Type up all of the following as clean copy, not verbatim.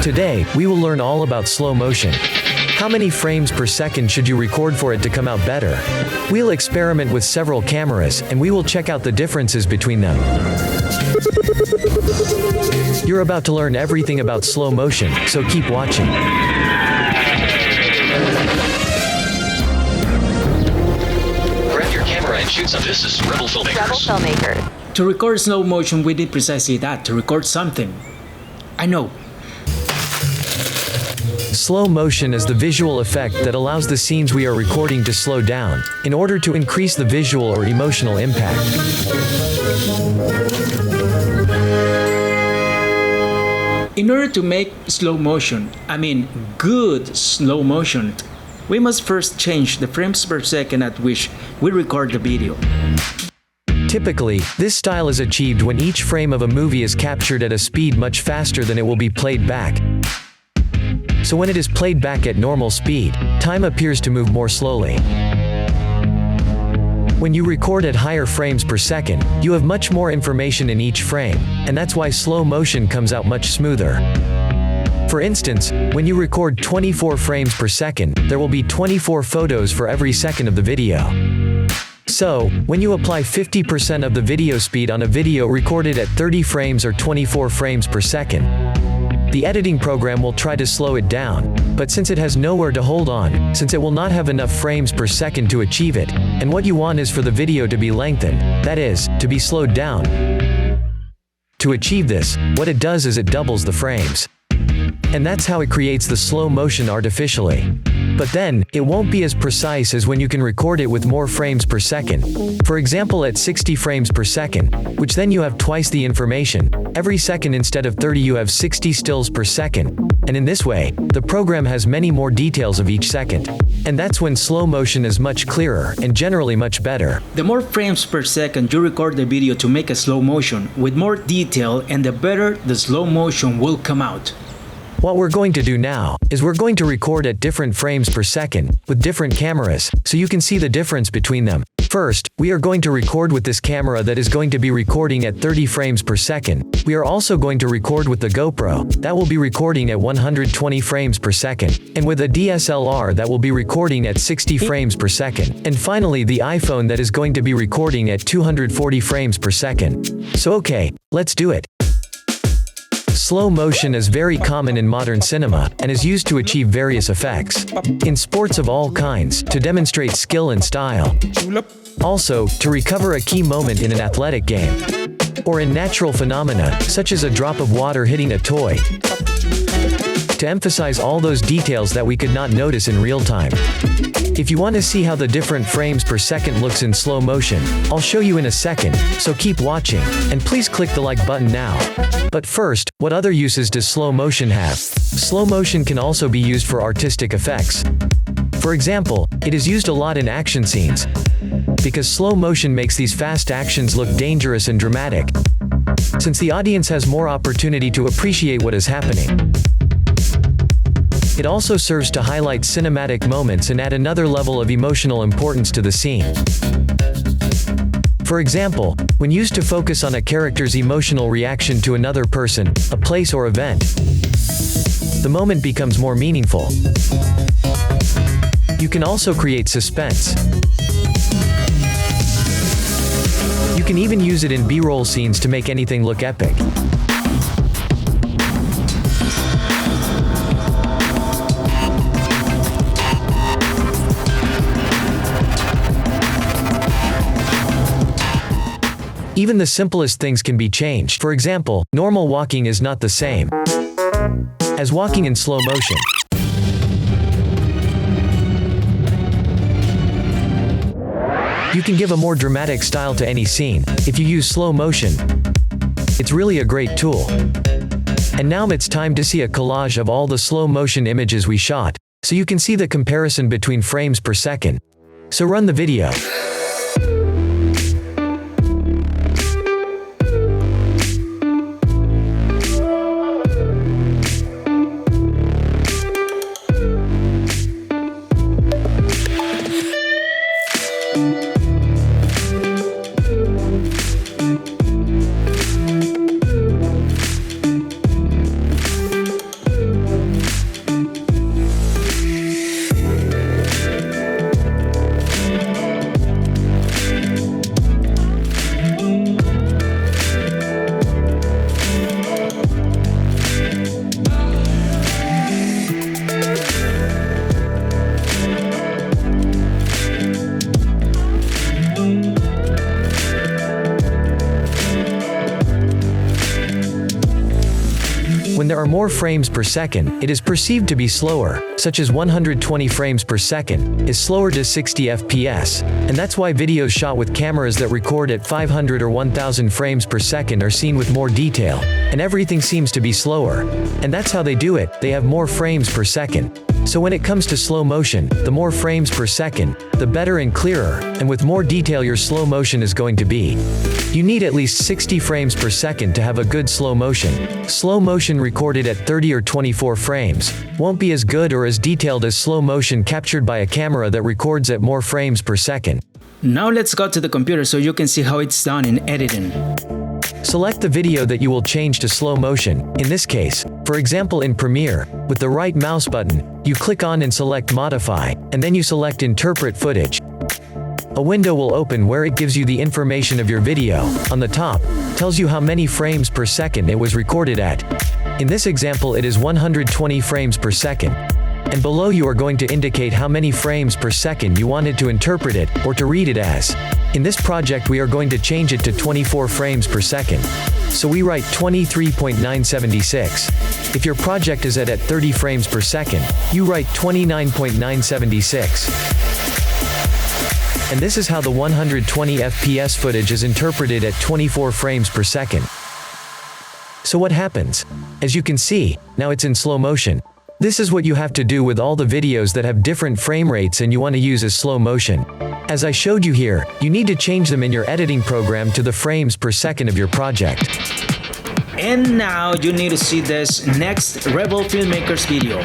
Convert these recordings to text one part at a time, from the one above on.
Today, we will learn all about slow motion. How many frames per second should you record for it to come out better? We'll experiment with several cameras, and we will check out the differences between them. You're about to learn everything about slow motion, so keep watching. Grab your camera and shoot some. This is Rebel Filmmakers. To record slow motion, we did precisely that, to record something. I know. Slow motion is the visual effect that allows the scenes we are recording to slow down, in order to increase the visual or emotional impact. In order to make slow motion, good slow motion, we must first change the frames per second at which we record the video. Typically, this style is achieved when each frame of a movie is captured at a speed much faster than it will be played back. So when it is played back at normal speed, time appears to move more slowly. When you record at higher frames per second, you have much more information in each frame, and that's why slow motion comes out much smoother. For instance, when you record 24 frames per second, there will be 24 photos for every second of the video. So, when you apply 50% of the video speed on a video recorded at 30 frames or 24 frames per second, the editing program will try to slow it down, but since it has nowhere to hold on, since it will not have enough frames per second to achieve it, and what you want is for the video to be lengthened, that is, to be slowed down. To achieve this, what it does is it doubles the frames. And that's how it creates the slow motion artificially. But then, it won't be as precise as when you can record it with more frames per second. For example at 60 frames per second, which then you have twice the information. Every second instead of 30 you have 60 stills per second. And in this way, the program has many more details of each second. And that's when slow motion is much clearer, and generally much better. The more frames per second you record the video to make a slow motion, with more detail, and the better the slow motion will come out. What we're going to do now, is we're going to record at different frames per second, with different cameras, so you can see the difference between them. First, we are going to record with this camera that is going to be recording at 30 frames per second. We are also going to record with the GoPro, that will be recording at 120 frames per second, and with a DSLR that will be recording at 60 frames per second, and finally the iPhone that is going to be recording at 240 frames per second. So okay, let's do it. Slow motion is very common in modern cinema, and is used to achieve various effects. In sports of all kinds, to demonstrate skill and style. Also, to recover a key moment in an athletic game. Or in natural phenomena, such as a drop of water hitting a toy. To emphasize all those details that we could not notice in real time. If you want to see how the different frames per second looks in slow motion, I'll show you in a second, so keep watching, and please click the like button now. But first, what other uses does slow motion have? Slow motion can also be used for artistic effects. For example, it is used a lot in action scenes. Because slow motion makes these fast actions look dangerous and dramatic. Since the audience has more opportunity to appreciate what is happening. It also serves to highlight cinematic moments and add another level of emotional importance to the scene. For example, when used to focus on a character's emotional reaction to another person, a place or event, the moment becomes more meaningful. You can also create suspense. You can even use it in B-roll scenes to make anything look epic. Even the simplest things can be changed. For example, normal walking is not the same as walking in slow motion. You can give a more dramatic style to any scene if you use slow motion. It's really a great tool. And now it's time to see a collage of all the slow motion images we shot, so you can see the comparison between frames per second. So run the video. are more frames per second, it is perceived to be slower, such as 120 frames per second, is slower to 60 FPS, and that's why videos shot with cameras that record at 500 or 1000 frames per second are seen with more detail, and everything seems to be slower. And that's how they do it, they have more frames per second. So when it comes to slow motion, the more frames per second, the better and clearer, and with more detail your slow motion is going to be. You need at least 60 frames per second to have a good slow motion. Slow motion recorded at 30 or 24 frames won't be as good or as detailed as slow motion captured by a camera that records at more frames per second. Now let's go to the computer so you can see how it's done in editing. Select the video that you will change to slow motion, in this case, for example in Premiere, with the right mouse button, you click on and select Modify, and then you select Interpret Footage. A window will open where it gives you the information of your video. On the top, tells you how many frames per second it was recorded at. In this example it is 120 frames per second. And below you are going to indicate how many frames per second you wanted to interpret it, or to read it as. In this project we are going to change it to 24 frames per second. So we write 23.976. If your project is at 30 frames per second, you write 29.976. And this is how the 120 FPS footage is interpreted at 24 frames per second. So what happens? As you can see, now it's in slow motion. This is what you have to do with all the videos that have different frame rates and you want to use as slow motion. As I showed you here, you need to change them in your editing program to the frames per second of your project. And now you need to see this next Rebel Filmmakers video.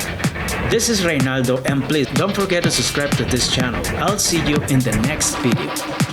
This is Reynaldo, and please don't forget to subscribe to this channel. I'll see you in the next video.